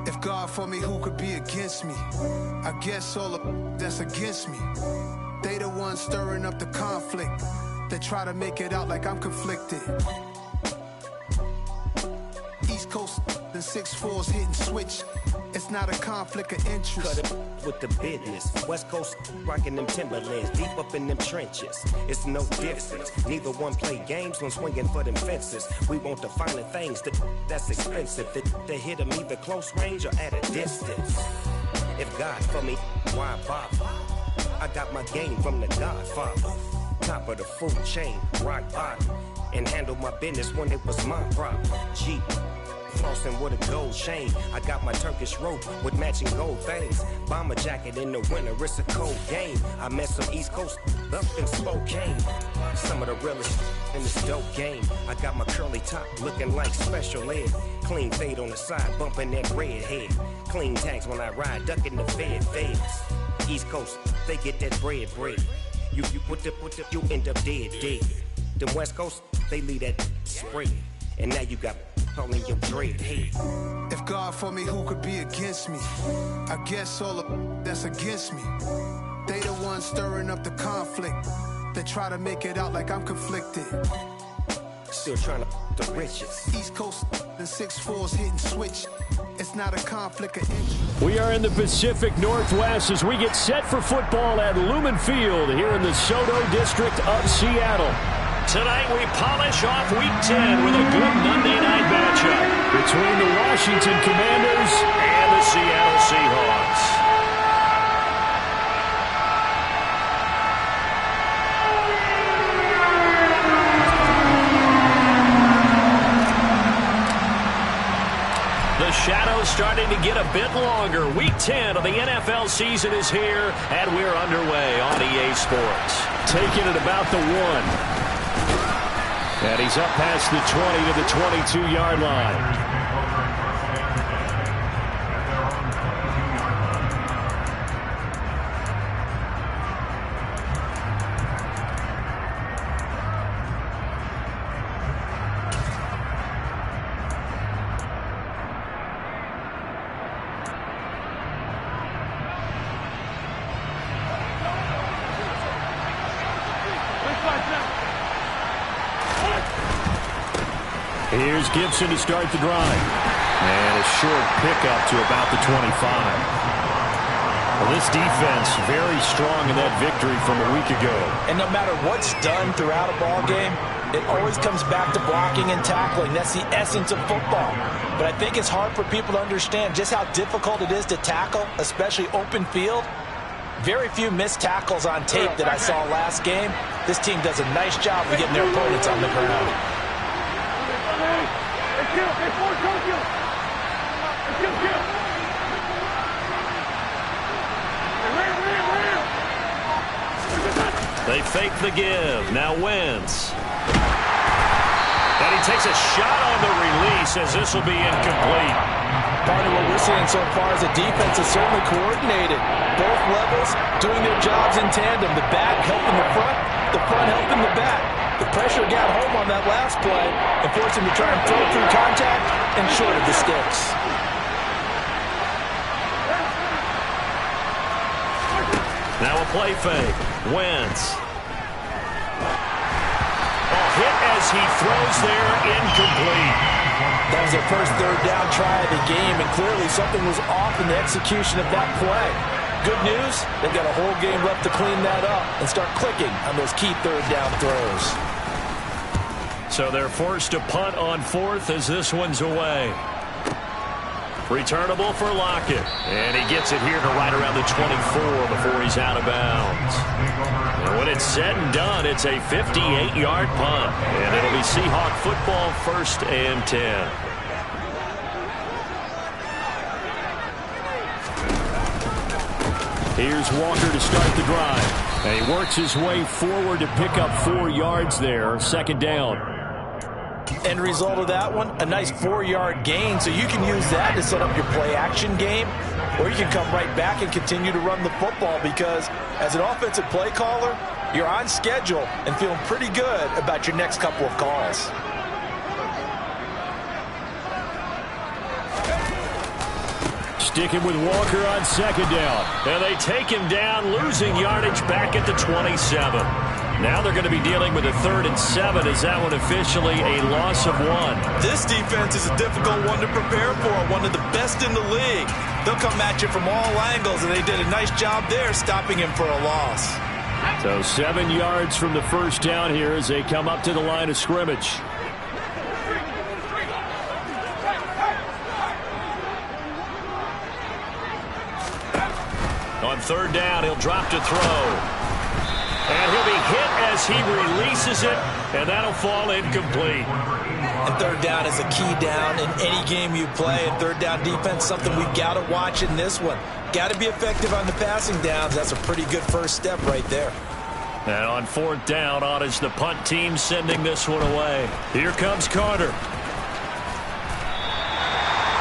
If God for me, who could be against me? I guess all the that's against me. They the ones stirring up the conflict. They try to make it out like I'm conflicted. East Coast, the 6'4's hitting switch. It's not a conflict of interest. Cut it with the business. West Coast rocking them Timberlands, deep up in them trenches. It's no difference. Neither one play games when swinging for them fences. We want the finer things that's expensive. They hit them either close range or at a distance. If God for me, why bother? I got my game from the Godfather. Top of the food chain, rock bottom. And handle my business when it was my problem. Jeep. Flossing with a gold chain. I got my Turkish rope with matching gold things. Bomber jacket in the winter, it's a cold game. I met some East Coast up in Spokane. Some of the realest in this dope game. I got my curly top looking like special ed. Clean fade on the side, bumping that red head. Clean tags when I ride, ducking the feds. East Coast, they get that bread. You put the, you end up dead. Them West Coast, they leave that spread. And now you got all in your dread head. If God for me, who could be against me? I guess all the that's against me. They the ones stirring up the conflict. They try to make it out like I'm conflicted. Still trying to the riches. East Coast, the 6'4's hitting switch. It's not a conflict of interest. We are in the Pacific Northwest as we get set for football at Lumen Field here in the Soto District of Seattle. Tonight we polish off Week 10 with a good Monday night matchup between the Washington Commanders and the Seattle Seahawks. The shadow's starting to get a bit longer. Week 10 of the NFL season is here, and we're underway on EA Sports. Taking it about the 1. And he's up past the 20 to the 22-yard line. Here's Gibson to start the drive. And a short pickup to about the 25. Well, this defense very strong in that victory from a week ago. And no matter what's done throughout a ball game, it always comes back to blocking and tackling. That's the essence of football. But I think it's hard for people to understand just how difficult it is to tackle, especially open field. Very few missed tackles on tape that I saw last game. This team does a nice job of getting their opponents on the ground. They fake the give. Now Wentz. And he takes a shot on the release as this will be incomplete. Part of what we're seeing so far is the defense is certainly coordinated. Both levels doing their jobs in tandem. The back helping the front helping the back. The pressure got home on that last play and forced him to try and throw through contact and short of the sticks. Now a play fake. Wentz. Hit as he throws there, incomplete. That was their first third down try of the game, and clearly something was off in the execution of that play. Good news, they've got a whole game left to clean that up and start clicking on those key third down throws. So they're forced to punt on fourth as this one's away. Returnable for Lockett. And he gets it here to right around the 24 before he's out of bounds. And when it's said and done, it's a 58-yard punt. And it'll be Seahawk football, 1st and 10. Here's Walker to start the drive. And he works his way forward to pick up 4 yards there. 2nd down. End result of that one, a nice 4-yard gain, so you can use that to set up your play-action game. or you can come right back and continue to run the football, because as an offensive play caller, you're on schedule and feeling pretty good about your next couple of calls. Sticking with Walker on second down. And they take him down, losing yardage back at the 27. Now they're going to be dealing with a 3rd and 7. Is that one officially a loss of 1? This defense is a difficult one to prepare for, one of the best in the league. They'll come at you from all angles, and they did a nice job there stopping him for a loss. So 7 yards from the first down here as they come up to the line of scrimmage. On 3rd down, he'll drop to throw. And he'll be hit as he releases it, and that'll fall incomplete. And 3rd down is a key down in any game you play. And 3rd down defense, something we've got to watch in this one. Got to be effective on the passing downs. That's a pretty good first step right there. And on 4th down, on is the punt team sending this one away. Here comes Carter.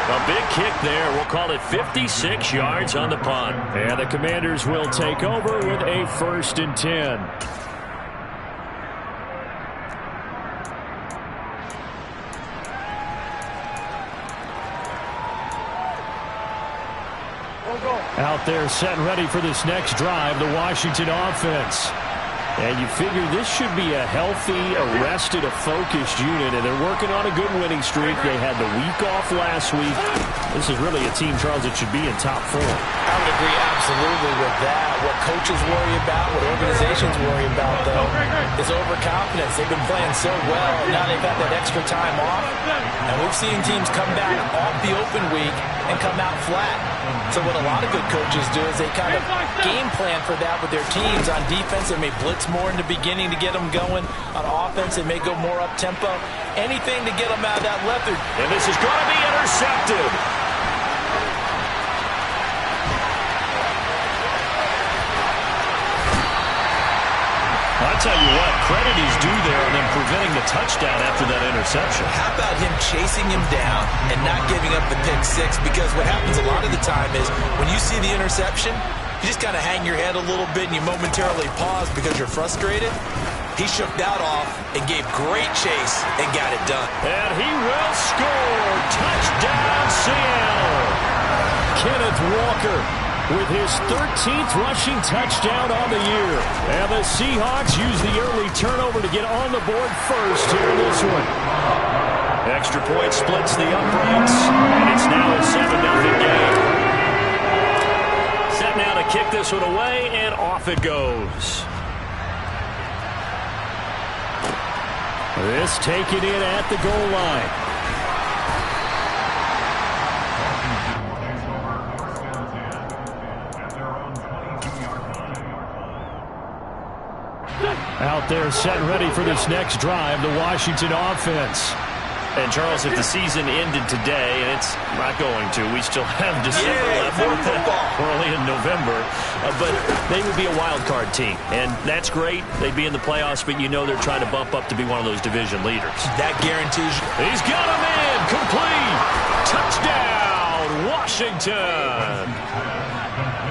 A big kick there. We'll call it 56 yards on the punt. And the Commanders will take over with a 1st and 10. Out there set and ready for this next drive, the Washington offense. And you figure this should be a healthy, arrested, a focused unit, and they're working on a good winning streak. They had the week off last week. This is really a team, Charles, that should be in top form. I would agree absolutely with that. What coaches worry about, what organizations worry about, though, is overconfidence. They've been playing so well, and now they've had that extra time off. And we've seen teams come back off the open week and come out flat. So what a lot of good coaches do is they kind of game plan for that with their teams. On defense, they may blitz more in the beginning to get them going. On offense, they may go more up-tempo. Anything to get them out of that left. And this is going to be intercepted. I'll tell you what, credit is due there on them preventing the touchdown after that interception. How about him chasing him down and not giving up the pick six? Because what happens a lot of the time is when you see the interception, you just kind of hang your head a little bit and you momentarily pause because you're frustrated. He shook that off and gave great chase and got it done. And he will score. Touchdown, Seattle. Kenneth Walker with his 13th rushing touchdown on the year. And the Seahawks use the early turnover to get on the board first here in this one. Extra point splits the uprights, and it's now a 7-0 game. Set now to kick this one away, and off it goes. This taken in at the goal line. Out there set and ready for this next drive, the Washington offense. And, Charles, if the season ended today, and it's not going to, we still have December left. We're only in November. But they would be a wild card team. And that's great. They'd be in the playoffs, but you know they're trying to bump up to be one of those division leaders. That guarantees you. He's got him in. Complete. Touchdown, Washington.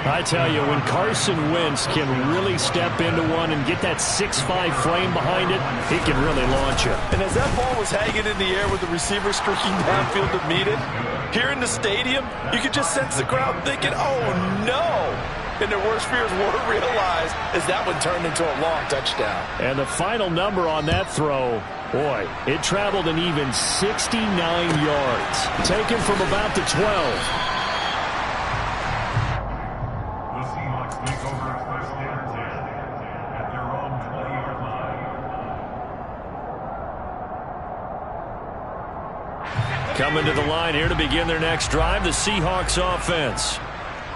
I tell you, when Carson Wentz can really step into one and get that 6'5" frame behind it, he can really launch it. And as that ball was hanging in the air with the receiver streaking downfield to meet it, here in the stadium, you could just sense the crowd thinking, oh, no. And their worst fears were realized as that one turned into a long touchdown. And the final number on that throw, boy, it traveled an even 69 yards. Taken from about the 12. Coming to the line here to begin their next drive, the Seahawks offense.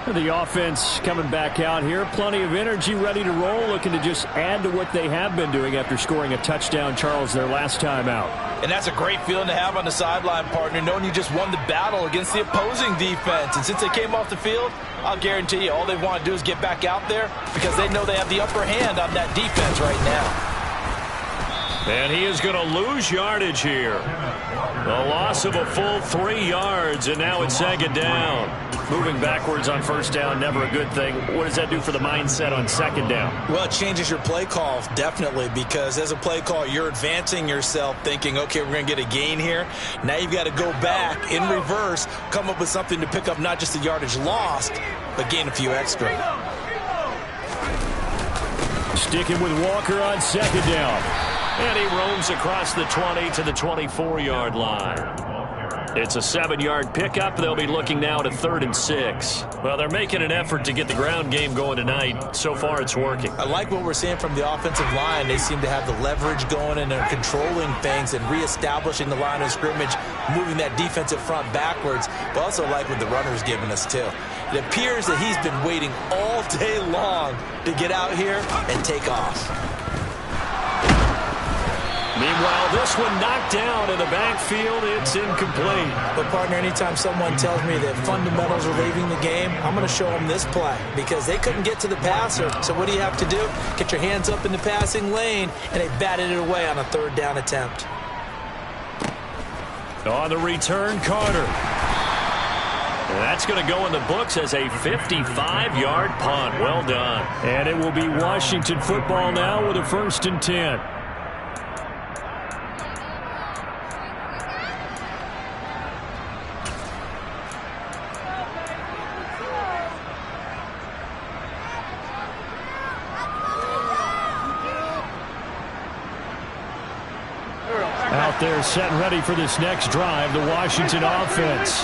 The offense coming back out here, plenty of energy, ready to roll, looking to just add to what they have been doing after scoring a touchdown, Charles, their last time out. And that's a great feeling to have on the sideline, partner, knowing you just won the battle against the opposing defense. And since they came off the field, I'll guarantee you all they want to do is get back out there because they know they have the upper hand on that defense right now. And he is going to lose yardage here. A loss of a full 3 yards, and now it's second down. Moving backwards on first down, never a good thing. What does that do for the mindset on second down? Well, it changes your play call, definitely, because as a play call, you're advancing yourself thinking, okay, we're going to get a gain here. Now you've got to go back in reverse, come up with something to pick up not just the yardage lost, but gain a few extra. Sticking with Walker on second down. And he roams across the 20 to the 24-yard line. It's a 7-yard pickup. They'll be looking now at a 3rd and 6. Well, they're making an effort to get the ground game going tonight. So far, it's working. I like what we're seeing from the offensive line. They seem to have the leverage going and they're controlling things and reestablishing the line of scrimmage, moving that defensive front backwards. But also like what the runner's giving us, too. It appears that he's been waiting all day long to get out here and take off. Meanwhile, this one knocked down in the backfield. It's incomplete. But, partner, anytime someone tells me that fundamentals are leaving the game, I'm going to show them this play because they couldn't get to the passer. So what do you have to do? Get your hands up in the passing lane, and they batted it away on a 3rd down attempt. On the return, Carter. That's going to go in the books as a 55-yard punt. Well done. And it will be Washington football now with a 1st and 10. Out there set and ready for this next drive, the Washington offense.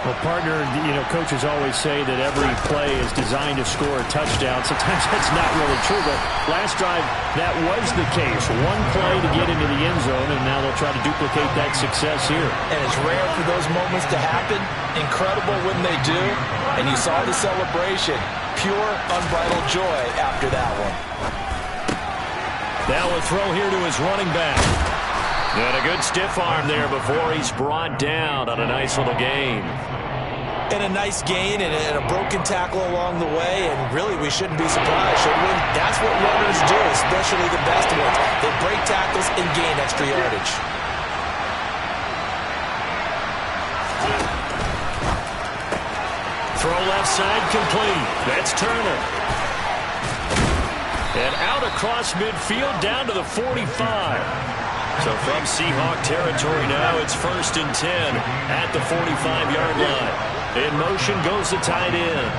Well, partner, coaches always say that every play is designed to score a touchdown. Sometimes that's not really true, but last drive, that was the case. One play to get into the end zone, and now they'll try to duplicate that success here. And it's rare for those moments to happen. Incredible when they do. And you saw the celebration. Pure, unbridled joy after that one. Now a throw here to his running back. And a good stiff arm there before he's brought down on a nice little gain. And a nice gain and a broken tackle along the way. And really, we shouldn't be surprised, should we? That's what runners do, especially the best ones. They break tackles and gain extra yardage. Throw left side complete. That's Turner. And out across midfield down to the 45. So from Seahawk territory now, it's 1st and 10 at the 45-yard line. In motion goes the tight end.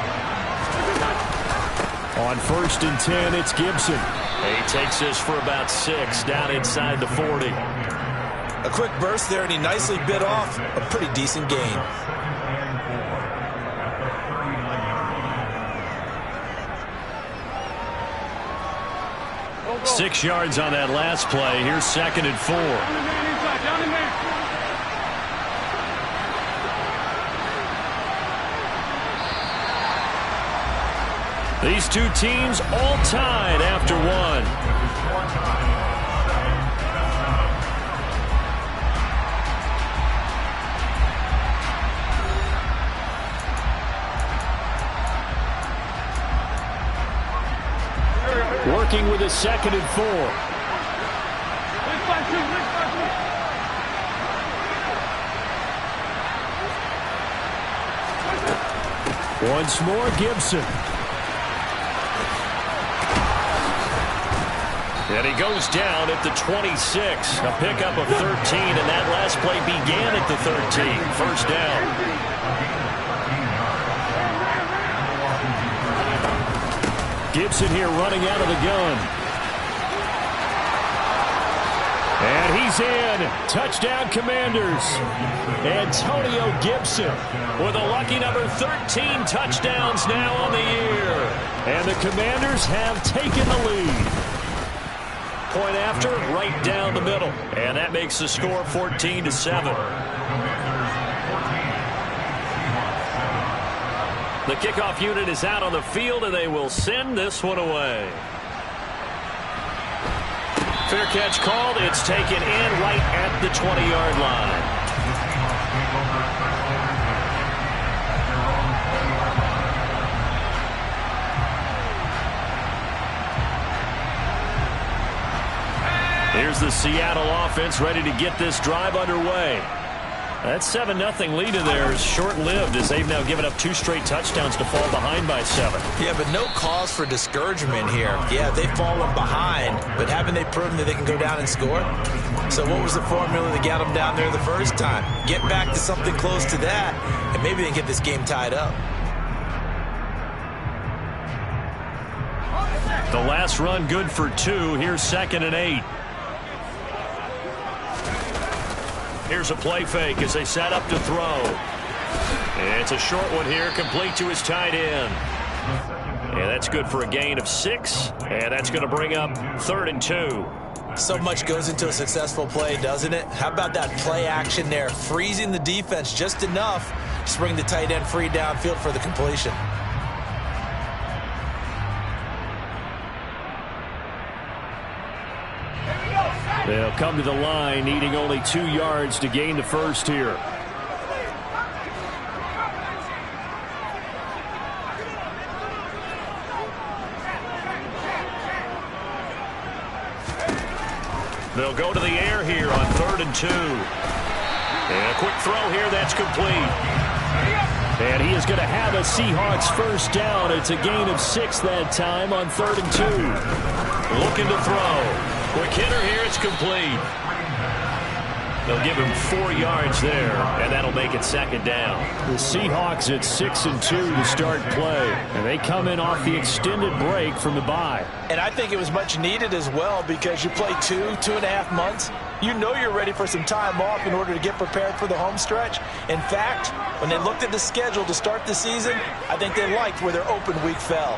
On 1st and 10, it's Gibson. He takes this for about 6 down inside the 40. A quick burst there, and he nicely bit off a pretty decent gain. Six yards on that last play. Here's 2nd and 4. These two teams all tied after one. Working with a 2nd and 4. Once more, Gibson. And he goes down at the 26. A pickup of 13, and that last play began at the 13. 1st down. Gibson here running out of the gun. And he's in. Touchdown, Commanders. Antonio Gibson with a lucky number 13 touchdowns now on the year. And the Commanders have taken the lead. Point after, right down the middle. And that makes the score 14-7. The kickoff unit is out on the field, and they will send this one away. Fair catch called. It's taken in right at the 20-yard line. Here's the Seattle offense ready to get this drive underway. That 7-0 lead in there is short-lived as they've now given up 2 straight touchdowns to fall behind by 7. Yeah, but no cause for discouragement here. Yeah, they've fallen behind, but haven't they proven that they can go down and score? So what was the formula that got them down there the first time? Get back to something close to that, and maybe they can get this game tied up. The last run good for 2. Here's 2nd and 8. Here's a play fake as they set up to throw. It's a short one here, complete to his tight end. And that's good for a gain of 6. And that's going to bring up 3rd and 2. So much goes into a successful play, doesn't it? How about that play action there? Freezing the defense just enough to bring the tight end free downfield for the completion. They'll come to the line, needing only 2 yards to gain the first here. They'll go to the air here on 3rd and 2. And a quick throw here, that's complete. And he is going to have a Seahawks first down. It's a gain of 6 that time on 3rd and 2. Looking to throw. Quick hitter here, it's complete. They'll give him 4 yards there, and that'll make it 2nd down. The Seahawks at 6 and 2 to start play, and they come in off the extended break from the bye. And I think it was much needed as well because you play 2.5 months. You know you're ready for some time off in order to get prepared for the home stretch. In fact, when they looked at the schedule to start the season, I think they liked where their open week fell.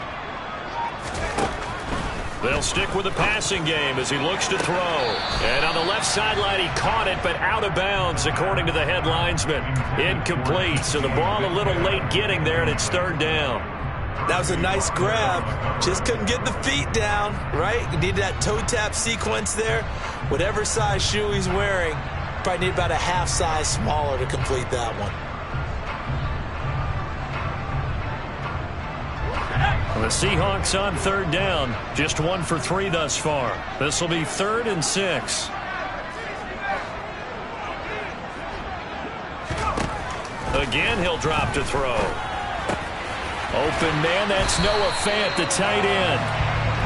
They'll stick with the passing game as he looks to throw. And on the left sideline, he caught it, but out of bounds, according to the head linesman. Incomplete, so the ball a little late getting there, and it's 3rd down. That was a nice grab. Just couldn't get the feet down, right? You needed that toe tap sequence there. Whatever size shoe he's wearing, probably need about a half size smaller to complete that one. The Seahawks on 3rd down. Just 1 for 3 thus far. This will be 3rd and 6. Again, he'll drop to throw. Open man, that's Noah Fant, the tight end.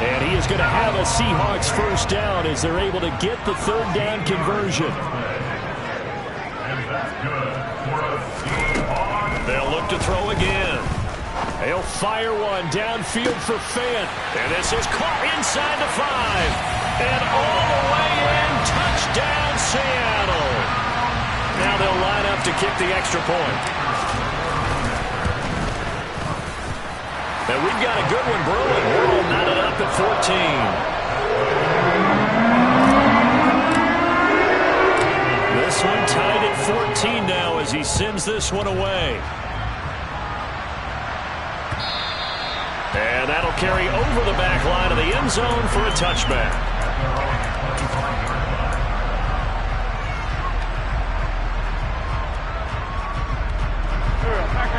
And he is going to have a Seahawks first down as they're able to get the 3rd down conversion. They'll look to throw again. They'll fire one downfield for Fant. And this is caught inside the 5. And all the way in, touchdown Seattle. Now they'll line up to kick the extra point. And we've got a good one brewing. We're all knotted up at 14. This one tied at 14 now as he sends this one away. And that'll carry over the back line of the end zone for a touchback.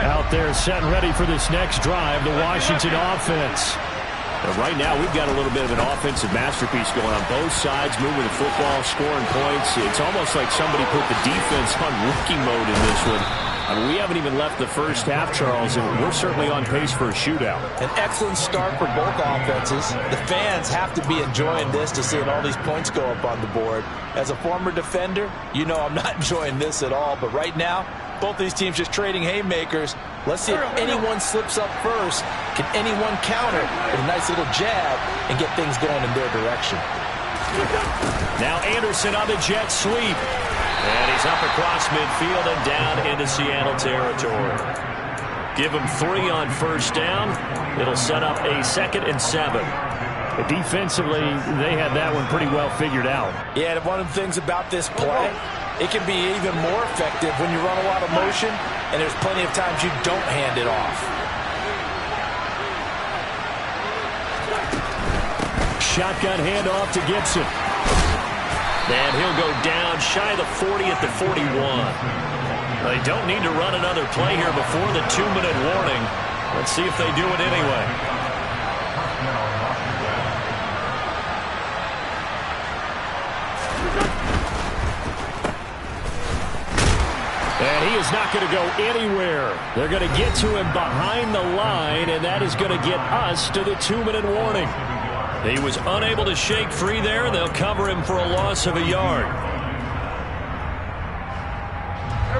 Out there set and ready for this next drive, the Washington offense. And right now we've got a little bit of an offensive masterpiece going on both sides, moving the football, scoring points. It's almost like somebody put the defense on rookie mode in this one. I mean, we haven't even left the first half, Charles, and we're certainly on pace for a shootout. An excellent start for both offenses. The fans have to be enjoying this to seeing all these points go up on the board. As a former defender, you know I'm not enjoying this at all, but right now, both these teams just trading haymakers. Let's see if anyone slips up first. Can anyone counter with a nice little jab and get things going in their direction? Now Anderson on the jet sweep. And he's up across midfield and down into Seattle territory. Give him 3 on first down. It'll set up a 2nd and 7. Defensively, they had that one pretty well figured out. Yeah, and one of the things about this play, it can be even more effective when you run a lot of motion, and there's plenty of times you don't hand it off. Shotgun handoff to Gibson. And he'll go down shy of the 40 at the 41. They don't need to run another play here before the 2-minute warning. Let's see if they do it anyway. And he is not going to go anywhere. They're going to get to him behind the line, and that is going to get us to the 2-minute warning. He was unable to shake free there, and they'll cover him for a loss of a yard.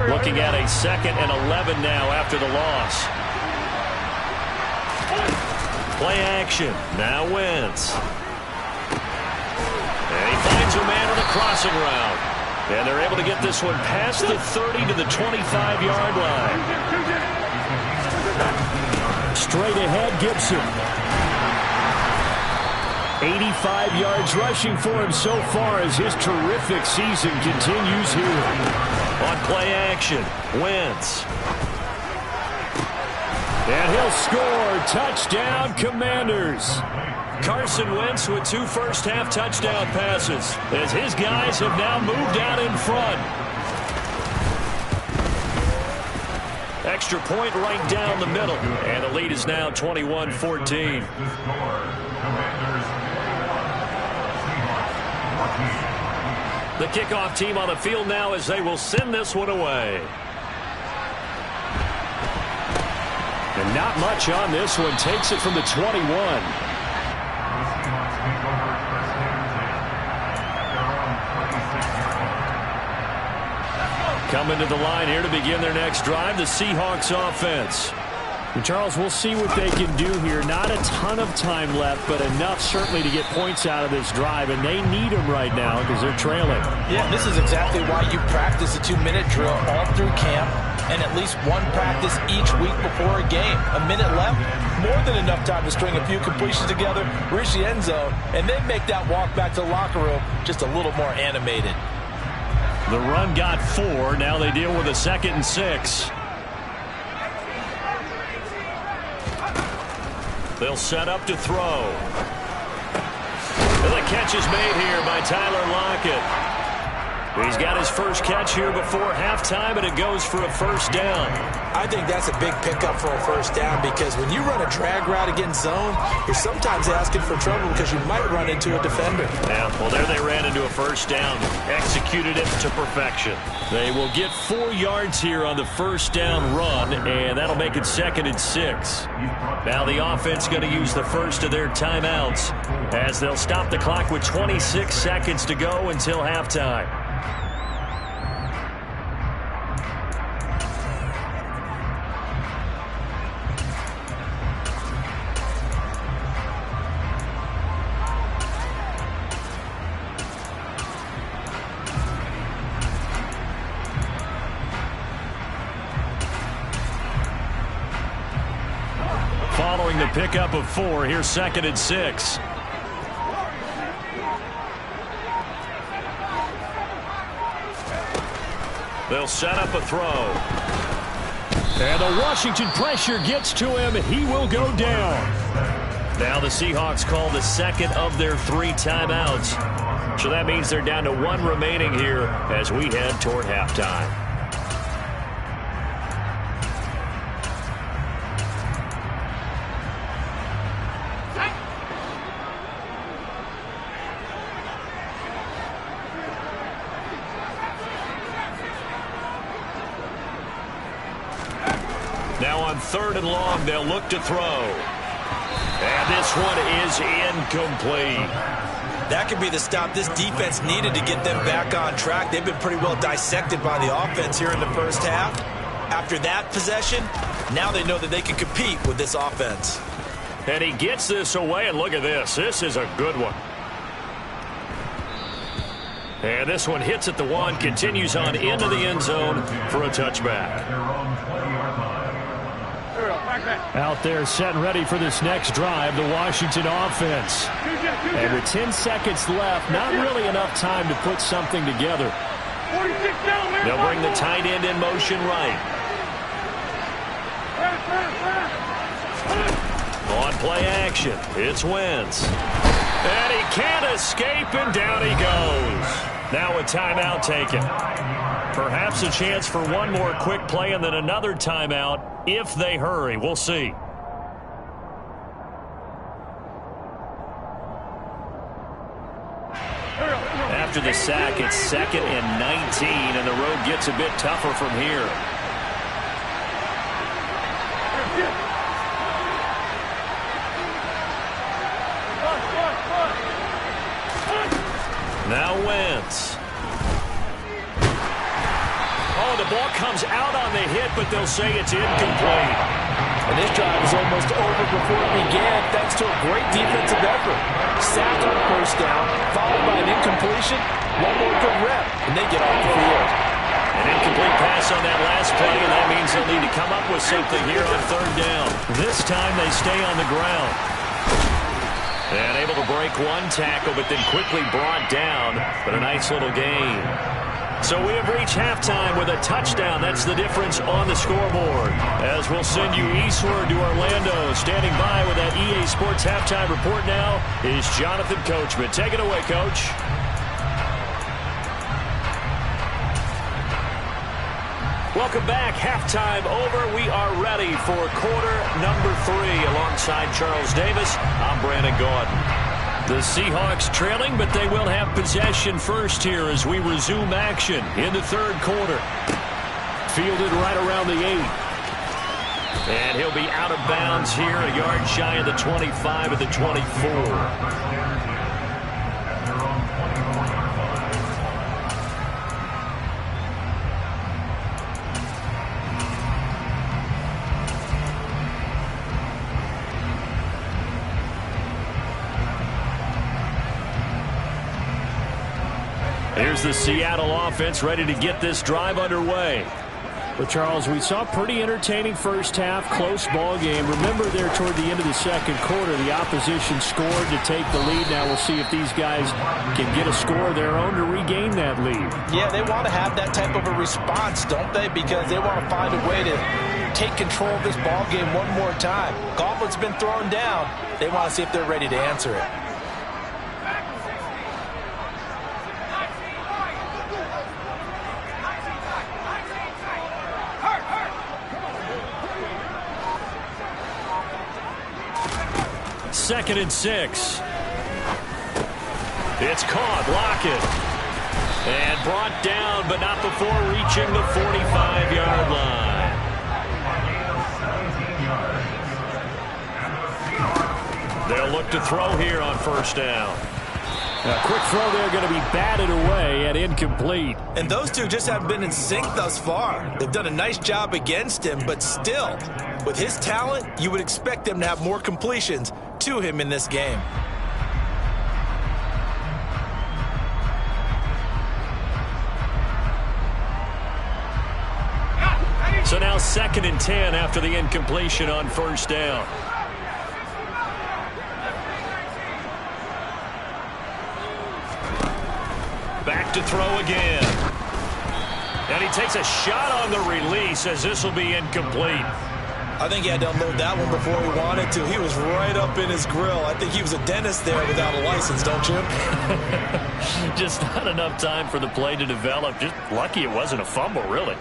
Looking at a 2nd and 11 now after the loss. Play action. Now Wentz. And he finds a man on the crossing route. And they're able to get this one past the 30 to the 25-yard line. Straight ahead, Gibson. 85 yards rushing for him so far as his terrific season continues here. On play action, Wentz. And he'll score. Touchdown, Commanders. Carson Wentz with 2 first-half touchdown passes as his guys have now moved out in front. Extra point right down the middle. And the lead is now 21-14. The kickoff team on the field now as they will send this one away. And not much on this one. Takes it from the 21. Coming to the line here to begin their next drive, the Seahawks offense. And Charles, we'll see what they can do here. Not a ton of time left, but enough certainly to get points out of this drive, and they need them right now because they're trailing. Yeah, this is exactly why you practice a 2-minute drill all through camp and at least one practice each week before a game. A minute left, more than enough time to string a few completions together, reach the end zone, and then make that walk back to the locker room just a little more animated. The run got 4. Now they deal with a 2nd and 6. They'll set up to throw. And the catch is made here by Tyler Lockett. He's got his first catch here before halftime, and it goes for a first down. I think that's a big pickup for a first down because when you run a drag route against zone, you're sometimes asking for trouble because you might run into a defender. Yeah, well, there they ran into a first down. Executed it to perfection. They will get 4 yards here on the first down run, and that'll make it 2nd and 6. Now the offense going to use the first of their timeouts as they'll stop the clock with 26 seconds to go until halftime. Following the pickup of 4, here's 2nd and 6. They'll set up a throw. And the Washington pressure gets to him. He will go down. Now the Seahawks call the 2nd of their 3 timeouts. So that means they're down to 1 remaining here as we head toward halftime. Now on 3rd and long, they'll look to throw. And this one is incomplete. That could be the stop this defense needed to get them back on track. They've been pretty well dissected by the offense here in the first half. After that possession, now they know that they can compete with this offense. And he gets this away, and look at this. This is a good one. And this one hits at the 1, continues on into the end zone for a touchback. Out there set and ready for this next drive, the Washington offense. And with 10 seconds left, not really enough time to put something together. They'll bring the tight end in motion right. On play action, it's Wentz. And he can't escape, and down he goes. Now a timeout taken. Perhaps a chance for one more quick play and then another timeout if they hurry. We'll see. After the sack, it's 2nd and 19, and the road gets a bit tougher from here. Now Wentz. Oh, the ball comes out on the hit, but they'll say it's incomplete. And this drive is almost over before it began thanks to a great defensive effort. Sack on first down, followed by an incompletion. One more good rep, and they get off the field. An incomplete pass on that last play, and that means they'll need to come up with something here on third down. This time they stay on the ground. And able to break one tackle, but then quickly brought down. But a nice little gain. So we have reached halftime with a touchdown. That's the difference on the scoreboard. As we'll send you eastward to Orlando. Standing by with that EA Sports halftime report now is Jonathan Coachman. Take it away, Coach. Welcome back. Halftime over. We are ready for quarter number 3. Alongside Charles Davis, I'm Brandon Gordon. The Seahawks trailing, but they will have possession first here as we resume action in the third quarter. Fielded right around the 8. And he'll be out of bounds here, a yard shy of the 25 at the 24. Here's the Seattle offense ready to get this drive underway. Well, Charles, we saw a pretty entertaining first half, close ball game. Remember there toward the end of the second quarter, the opposition scored to take the lead. Now we'll see if these guys can get a score of their own to regain that lead. Yeah, they want to have that type of a response, don't they? Because they want to find a way to take control of this ball game one more time. Gauntlet's been thrown down. They want to see if they're ready to answer it. Second and 6. It's caught. Lockett. And brought down, but not before reaching the 45-yard line. They'll look to throw here on first down. A quick throw there going to be batted away and incomplete. And those two just haven't been in sync thus far. They've done a nice job against him, but still, with his talent, you would expect them to have more completions to him in this game. So now second and 10 after the incompletion on first down. Back to throw again. And he takes a shot on the release as this will be incomplete. I think he had to unload that one before he wanted to. He was right up in his grill. I think he was a dentist there without a license, don't you? Just not enough time for the play to develop. Just lucky it wasn't a fumble, really.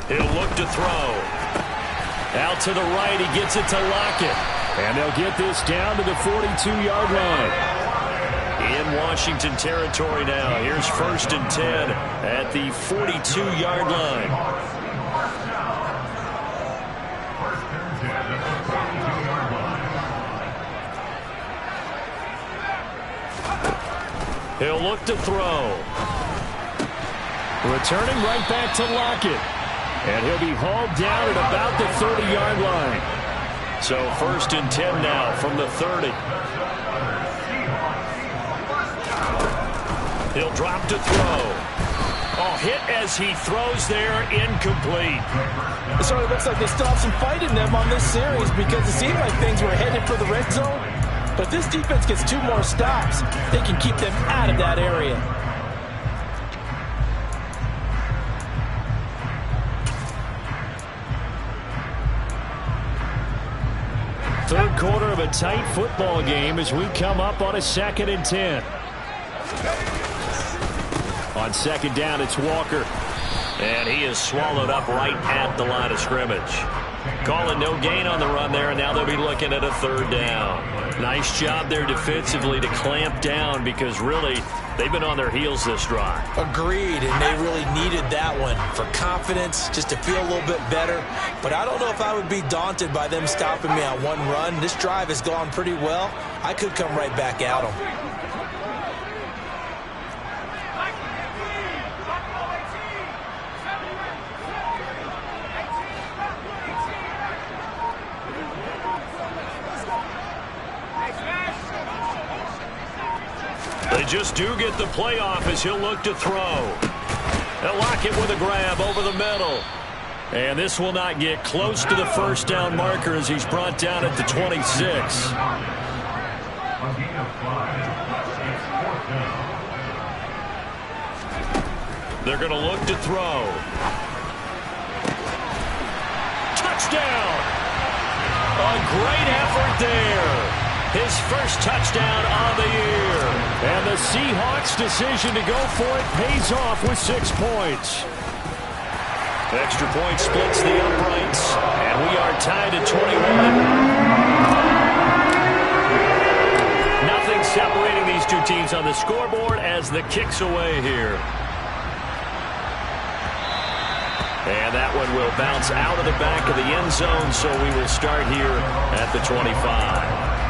He'll look to throw. Out to the right, he gets it to Lockett. And they'll get this down to the 42-yard line. In Washington territory now. Here's first and 10 at the 42-yard line. He'll look to throw. Returning right back to Lockett. And he'll be hauled down at about the 30-yard line. So first and 10 now from the 30. He'll drop to throw. Oh, hit as he throws there, incomplete. So it looks like they still have some fight in them on this series because it seemed like things were headed for the red zone. But if this defense gets 2 more stops, they can keep them out of that area. Third quarter of a tight football game as we come up on a second and 10. On second down, it's Walker. And he is swallowed up right at the line of scrimmage. Calling no gain on the run there, and now they'll be looking at a third down. Nice job there defensively to clamp down because really they've been on their heels this drive. Agreed, and they really needed that one for confidence, just to feel a little bit better. But I don't know if I would be daunted by them stopping me on one run. This drive has gone pretty well. I could come right back at them. They just do get the playoff as he'll look to throw. They'll lock it with a grab over the middle. And this will not get close to the first down marker as he's brought down at the 26. They're going to look to throw. Touchdown! A great effort there. His first touchdown on the year. And the Seahawks' decision to go for it pays off with 6 points. Extra point splits the uprights, and we are tied at 21. Nothing separating these two teams on the scoreboard as the kick's away here. And that one will bounce out of the back of the end zone, so we will start here at the 25.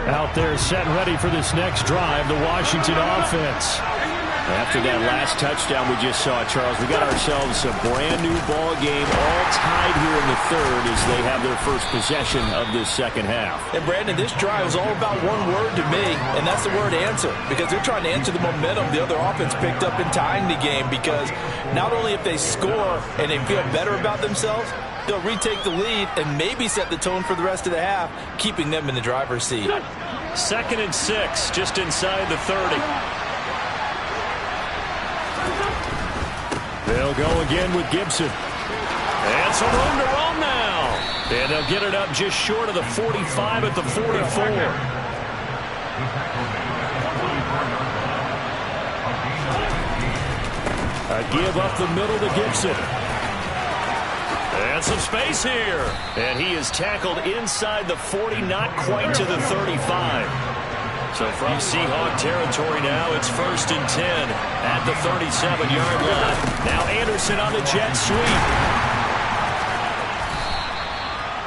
Out there set and ready for this next drive, the Washington offense. After that last touchdown we just saw, Charles, we got ourselves a brand new ball game, all tied here in the third as they have their first possession of this second half. And Brandon, this drive is all about one word to me, and that's the word answer, because they're trying to answer the momentum the other offense picked up in tying the game, because not only if they score and they feel better about themselves, they'll retake the lead and maybe set the tone for the rest of the half, keeping them in the driver's seat. 2nd and 6, just inside the 30. They'll go again with Gibson. And some room to roam now. And they'll get it up just short of the 45 at the 44. A give up the middle to Gibson. And some space here. And he is tackled inside the 40, not quite to the 35. So from Seahawk territory now, it's 1st and 10 at the 37-yard line. Now Anderson on the jet sweep.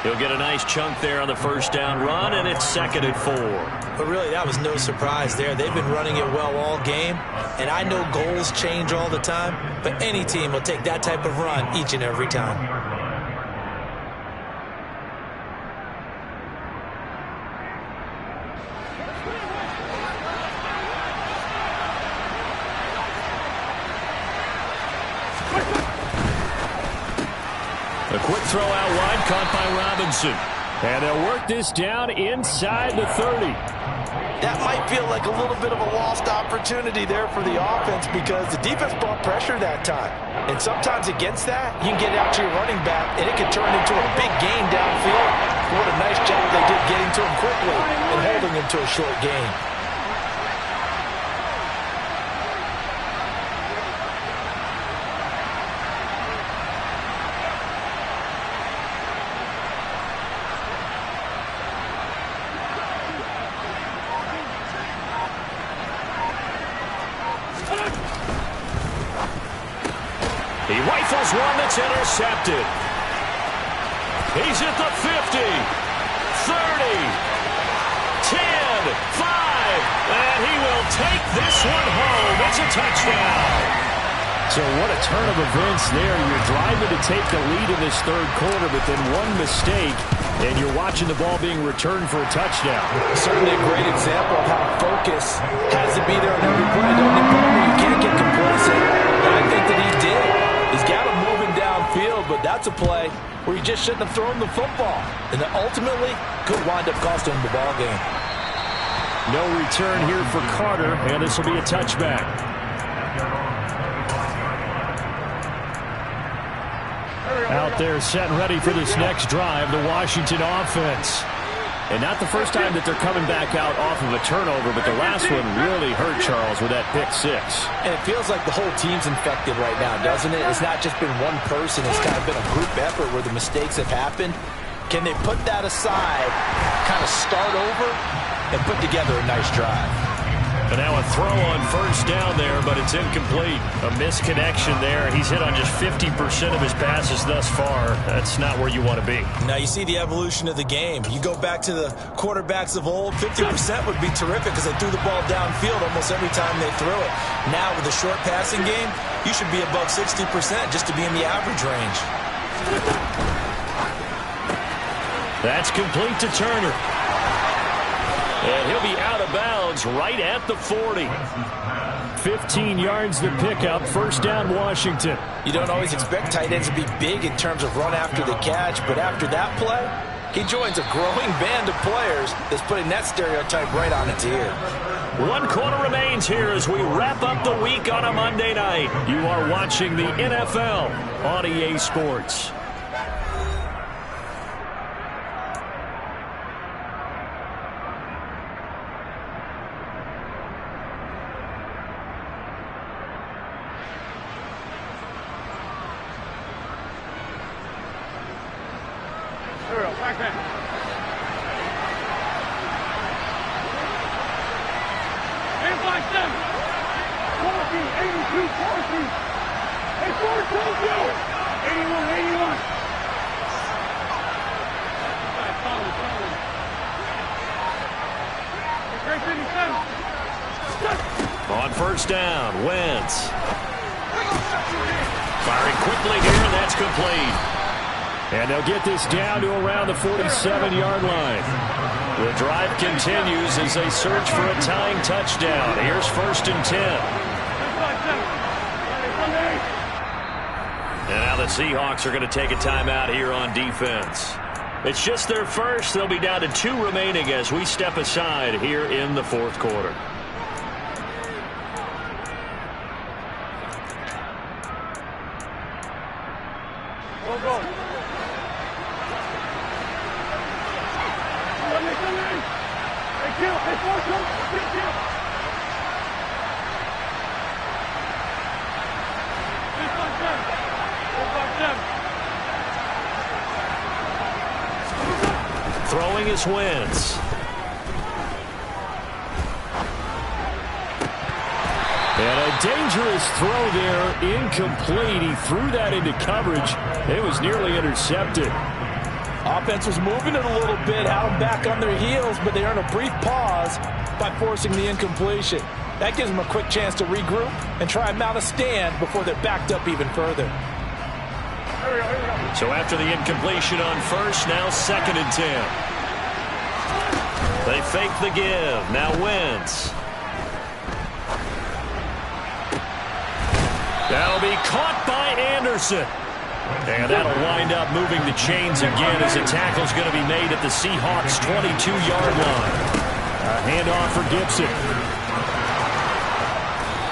He'll get a nice chunk there on the first down run, and it's 2nd and 4. But really, that was no surprise there. They've been running it well all game, and I know goals change all the time, but any team will take that type of run each and every time. A quick throw out wide, caught by Robinson. And they'll work this down inside the 30. That might feel like a little bit of a lost opportunity there for the offense because the defense brought pressure that time. And sometimes against that, you can get out to your running back, and it can turn into a big gain downfield. What a nice job they did getting to him quickly and holding him to a short gain. He rifles one that's intercepted. He's at the 50, 30, 10, 5, and he will take this one home. It's a touchdown. So what a turn of events there. You're driving to take the lead in this third quarter, but then one mistake, and you're watching the ball being returned for a touchdown. Certainly a great example of how focus has to be there on every play. You can't get complacent, and I think that he did. He's got him moving downfield, but that's a play where he just shouldn't have thrown the football. And ultimately, could wind up costing him the ball game. No return here for Carter, and this will be a touchback. Out there set and ready for this next drive, the Washington offense. And not the first time that they're coming back out off of a turnover, but the last one really hurt, Charles, with that pick six. And it feels like the whole team's infected right now, doesn't it? It's not just been one person. It's kind of been a group effort where the mistakes have happened. Can they put that aside, kind of start over, and put together a nice drive? And now a throw on first down there, but it's incomplete. A misconnection there. He's hit on just 50% of his passes thus far. That's not where you want to be. Now you see the evolution of the game. You go back to the quarterbacks of old, 50% would be terrific because they threw the ball downfield almost every time they threw it. Now with a short passing game, you should be above 60% just to be in the average range. That's complete to Turner. And he'll be out of bounds right at the 40. 15 yards the pickup. First down, Washington. You don't always expect tight ends to be big in terms of run after the catch, but after that play, he joins a growing band of players that's putting that stereotype right on its ear. 1 quarter remains here as we wrap up the week on a Monday night. You are watching the NFL on EA Sports. On first down, Wentz. Firing quickly here, and that's complete. And they'll get this down to around the 47-yard line. The drive continues as they search for a tying touchdown. Here's first and 10. And now the Seahawks are going to take a timeout here on defense. It's just their first. They'll be down to 2 remaining as we step aside here in the fourth quarter. Throwing is Wentz. And a dangerous throw there, incomplete. He threw that into coverage. It was nearly intercepted. Offense was moving it a little bit, had them back on their heels, but they earned a brief pause by forcing the incompletion. That gives them a quick chance to regroup and try and mount a stand before they're backed up even further. So after the incompletion on first, now second and 10. They fake the give. Now Wentz. That'll be caught by Anderson. And that'll wind up moving the chains again as the tackle's going to be made at the Seahawks' 22-yard line. A handoff for Gibson.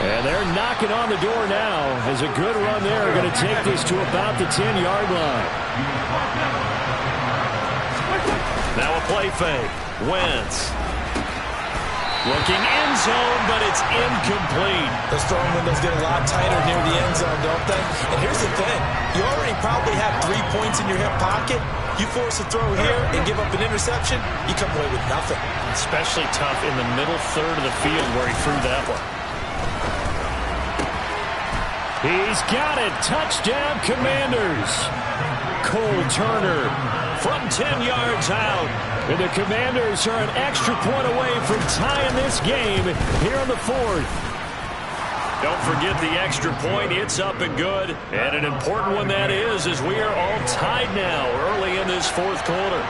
And they're knocking on the door now as a good run there. Going to take this to about the 10-yard line. Now a play fake. Wentz. Looking end zone, but it's incomplete. Those throwing windows get a lot tighter near the end zone, don't they? And here's the thing. You already probably have 3 points in your hip pocket. You force a throw here and give up an interception, you come away with nothing. Especially tough in the middle third of the field where he threw that one. He's got it. Touchdown, Commanders. Cole Turner from 10 yards out. And the Commanders are an extra point away from tying this game here in the fourth. Don't forget the extra point. It's up and good. And an important one that is, as we are all tied now early in this fourth quarter.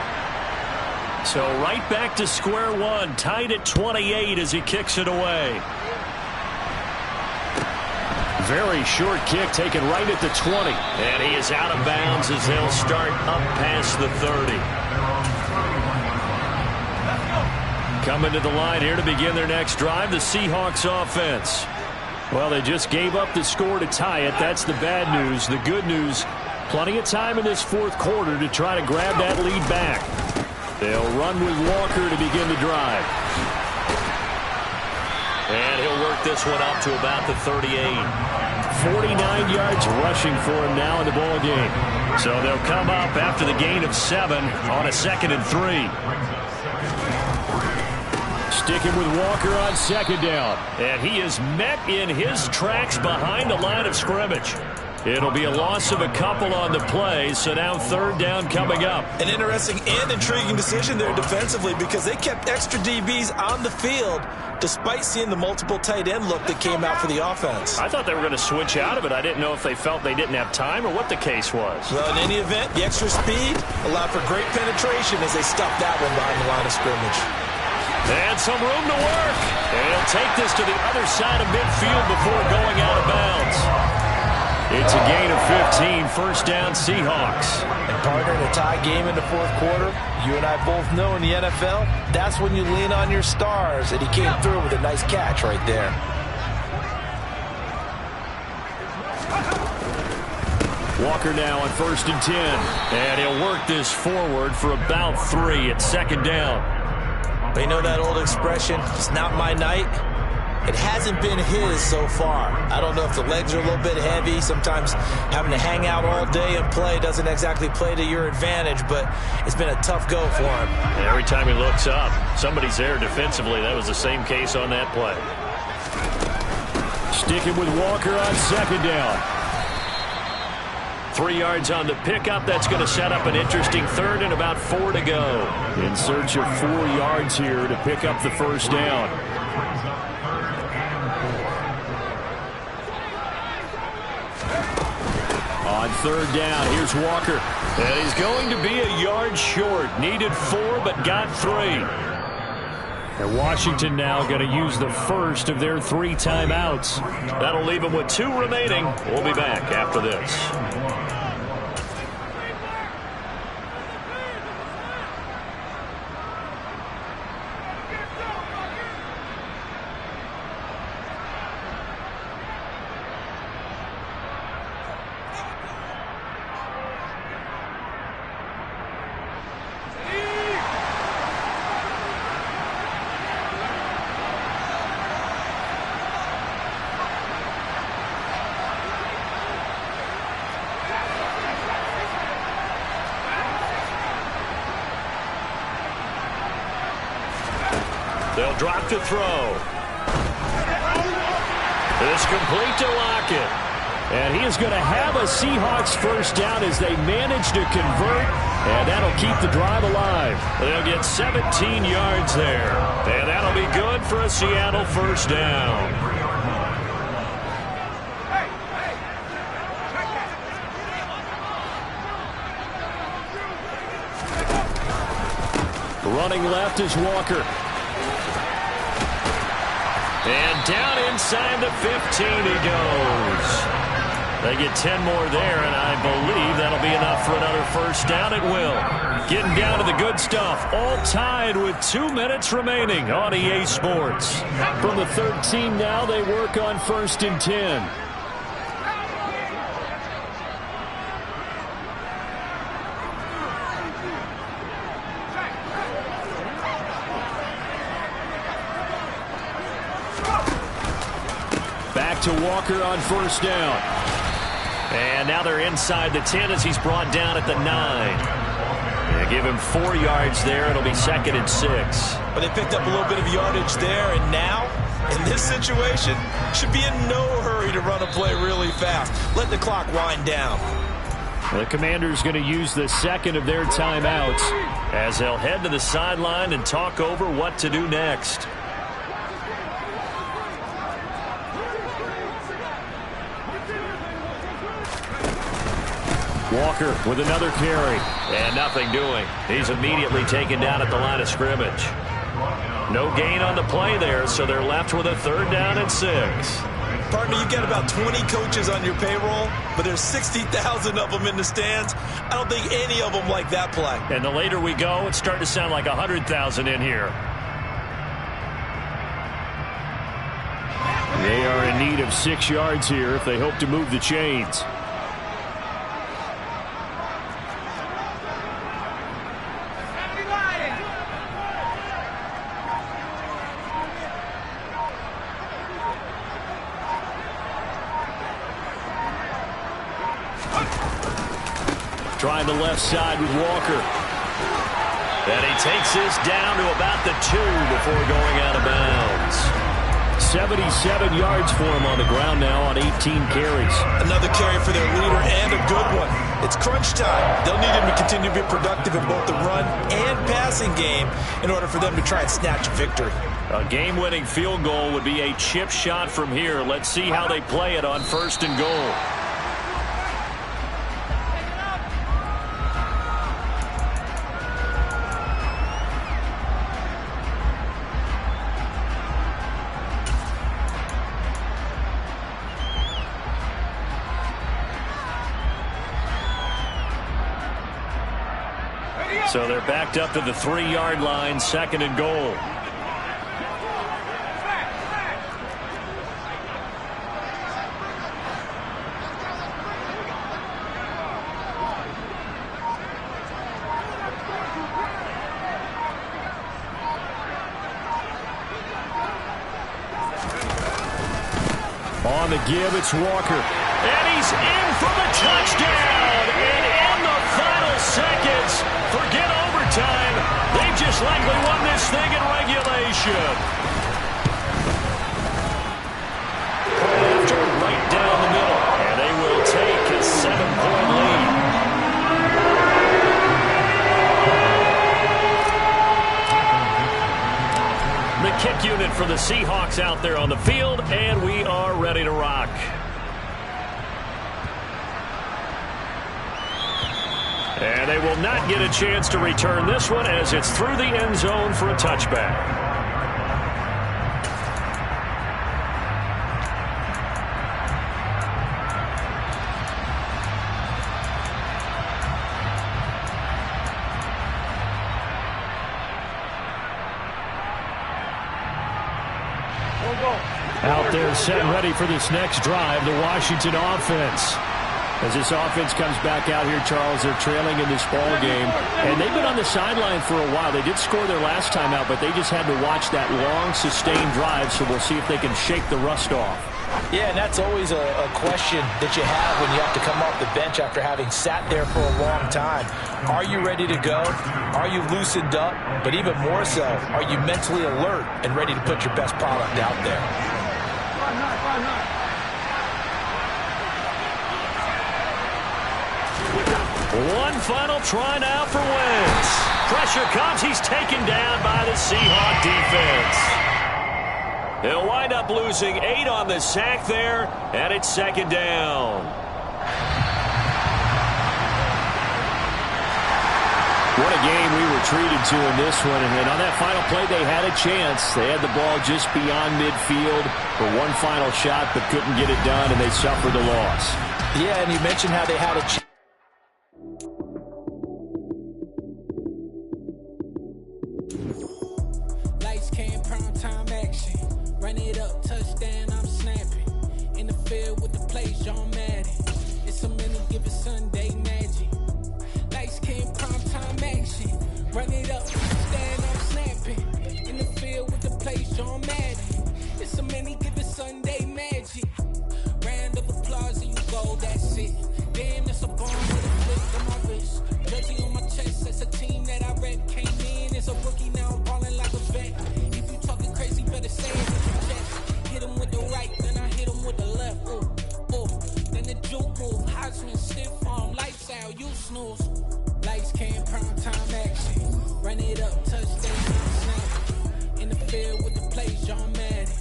So right back to square one, tied at 28 as he kicks it away. Very short kick taken right at the 20. And he is out of bounds as they'll start up past the 30. Coming to the line here to begin their next drive, the Seahawks offense. Well, they just gave up the score to tie it. That's the bad news. The good news, Plenty of time in this fourth quarter to try to grab that lead back. They'll run with Walker to begin the drive. And he'll work this one up to about the 38. 49 yards rushing for him now in the ball game. So they'll come up after the gain of 7 on a 2nd and 3. Sticking with Walker on 2nd down. And he is met in his tracks behind the line of scrimmage. It'll be a loss of a couple on the play, so now 3rd down coming up. An interesting and intriguing decision there defensively because they kept extra DBs on the field despite seeing the multiple tight end look that came out for the offense. I thought they were going to switch out of it. I didn't know if they felt they didn't have time or what the case was. Well, in any event, the extra speed allowed for great penetration as they stuffed that one behind the line of scrimmage. And some room to work. And he'll take this to the other side of midfield before going out of bounds. It's a gain of 15, 1st down Seahawks. And partner, in a tie game in the fourth quarter, you and I both know in the NFL, that's when you lean on your stars, and he came through with a nice catch right there. Walker now on 1st and 10. And he'll work this forward for about 3 at 2nd down. They know that old expression, it's not my night. It hasn't been his so far. I don't know if the legs are a little bit heavy. Sometimes having to hang out all day and play doesn't exactly play to your advantage, but it's been a tough go for him. And every time he looks up, somebody's there defensively. That was the same case on that play. Sticking with Walker on 2nd down. 3 yards on the pickup. That's going to set up an interesting 3rd and about 4 to go. In search of 4 yards here to pick up the 1st down. On 3rd down, here's Walker. And he's going to be a yard short. Needed 4, but got 3. And Washington now going to use the first of their 3 timeouts. That'll leave them with 2 remaining. We'll be back after this. They'll drop to throw. It's complete to Lockett. And he is going to have a Seahawks 1st down as they manage to convert. And that'll keep the drive alive. They'll get 17 yards there. And that'll be good for a Seattle 1st down. Running left is Walker. And down inside the 15 he goes. They get 10 more there, and I believe that'll be enough for another 1st down. It will. Getting down to the good stuff. All tied with 2 minutes remaining on EA Sports. From the 13 now, they work on 1st and 10. To Walker on 1st down. And now they're inside the 10 as he's brought down at the 9. They give him 4 yards there. It'll be 2nd and 6. But they picked up a little bit of yardage there, and now, in this situation, should be in no hurry to run a play really fast. Let the clock wind down. The Commanders going to use the 2nd of their timeouts as they'll head to the sideline and talk over what to do next. Walker with another carry. And nothing doing. He's immediately taken down at the line of scrimmage. No gain on the play there, so they're left with a 3rd down and 6. Partner, you got about 20 coaches on your payroll, but there's 60,000 of them in the stands. I don't think any of them like that play. And the later we go, it's starting to sound like 100,000 in here. They are in need of 6 yards here if they hope to move the chains. Trying the left side with Walker. And he takes this down to about the 2 before going out of bounds. 77 yards for him on the ground now on 18 carries. Another carry for their leader and a good one. It's crunch time. They'll need him to continue to be productive in both the run and passing game in order for them to try and snatch a victory. A game-winning field goal would be a chip shot from here. Let's see how they play it on 1st and goal. So they're backed up to the 3-yard line, 2nd and goal. On the give, it's Walker. And he's in for the touchdown. And in the final seconds, forget overtime. They've just likely won this thing in regulation. After right down the middle. And they will take a 7-point lead. The kick unit for the Seahawks out there on the field, and we are ready to rock. And they will not get a chance to return this one as it's through the end zone for a touchback. Out there set and ready for this next drive, the Washington offense. As this offense comes back out here, Charles, they're trailing in this ball game. And they've been on the sideline for a while. They did score their last time out, but they just had to watch that long, sustained drive, so we'll see if they can shake the rust off. Yeah, and that's always a question that you have when you have to come off the bench after having sat there for a long time. Are you ready to go? Are you loosened up? But even more so, are you mentally alert and ready to put your best product out there? One final try now for Wentz. Pressure comes. He's taken down by the Seahawk defense. He'll wind up losing 8 on the sack there, and it's 2nd down. What a game we were treated to in this one. And on that final play, they had a chance. They had the ball just beyond midfield for one final shot, but couldn't get it done, and they suffered the loss. Yeah, and you mentioned how they had a chance. Run it up, touchdown, I'm snapping. In the field with the plays, John Madden. It's a minute, give it Sunday magic. Lights came, prime time action. Run it up, touchdown, I'm snapping. In the field with the plays, John Madden. It's a minute, give it Sunday magic. Round of applause and you go, that's it. Damn, that's a bomb with a flick on my wrist. Jersey on my chest, that's a team that I rep. Came in as a rookie, now I'm balling like a vet. If you talking crazy, better say it. Hit him with the right, then I hit him with the left. Ooh, ooh. Then the juke move, Heisman stiff arm, lights out, you snooze. Lights came, prime time action. Run it up, touchdown, snap. In the field with the plays, John Madden.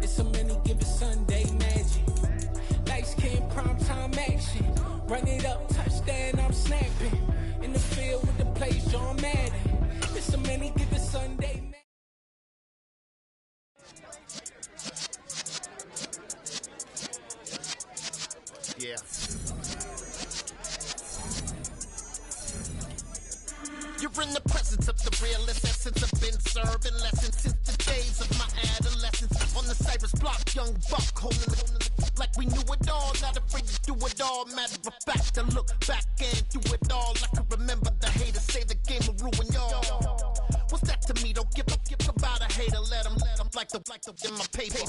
It's a minute, give it Sunday magic. Lights came, prime time action. Run it up, touchdown, I'm snapping. In the field with the plays, John Madden. It's a minute, give it Sunday magic. Yeah. You're in the presence of the realest essence. I've been serving lessons since the days of my adolescence. On the Cypress block, young buck holding it like we knew it all. Not afraid to do it all. Matter of fact, I look back and do it all. I can remember the haters say the game will ruin y'all. What's that to me? Don't give about a hater. Let them like the in my paper.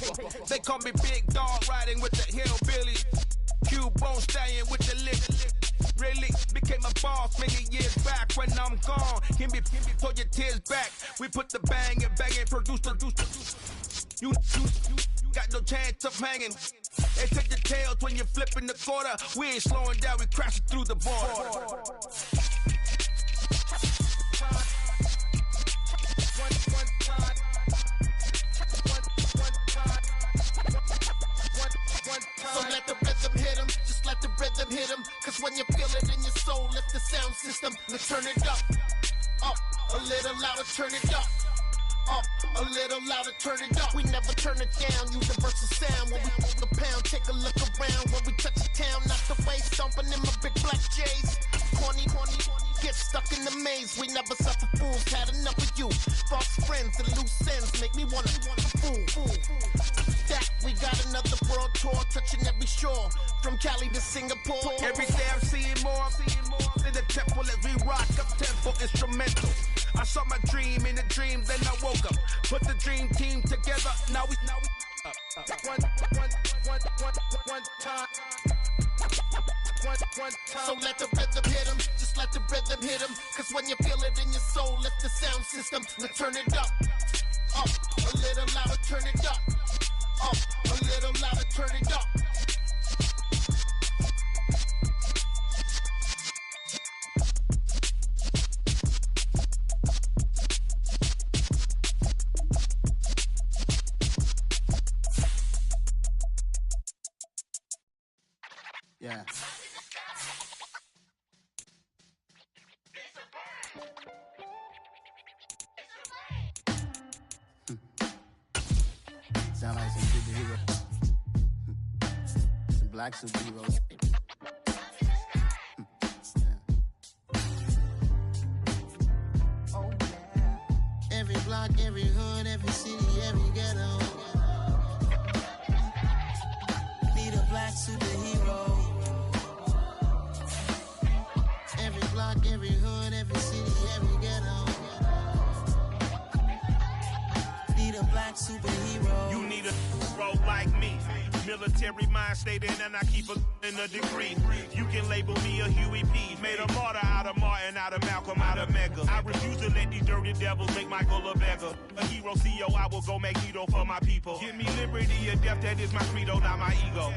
They call me Big Dog, riding with the hillbilly. Cube bone stallion with the lick. really became a boss many years back. When I'm gone, can be pull your tears back. We put the bang and produce. You got no chance of hanging. They take the tails when you're flipping the quarter. We ain't slowing down, we crashing through the border. So let the rhythm hit him, just let the rhythm hit him. Cause when you feel it in your soul, lift the sound system. Now turn it up, a little louder, turn it up. A little louder, turn it up. We never turn it down, universal sound. When we hold the pound, take a look around. When we touch the town, not the way, stomping in my big black J's. Corny, get stuck in the maze. We never suffer fools, had enough of you. False friends and loose ends make me wanna fool. That we got another world tour, touching every shore. From Cali to Singapore. Every day I'm seeing more. In the temple as we rock up tempo instrumental. I saw my dream in a dream, then I woke up. Put the dream team together, now we one time. So let the rhythm hit him, just let the rhythm hit him. Cause when you feel it in your soul, lift the sound system. Now turn it up, a little louder, turn it up, a little louder, turn it up. Yeah. Sound like some superheroes. Some black superheroes. Oh yeah. Every block, every hood, every city, every ghetto. Need a black superhero. Every block, every hood, every city, every ghetto. Need a black superhero. You need a role like me. Military mind stated, and I keep in a degree. You can label me a Huey P. Made a martyr out of Martin, out of Malcolm, out of Mega. I refuse to let these dirty devils make Michael a beggar. A hero CEO, I will go Magneto for my people. Give me liberty or death, that is my credo, not my ego.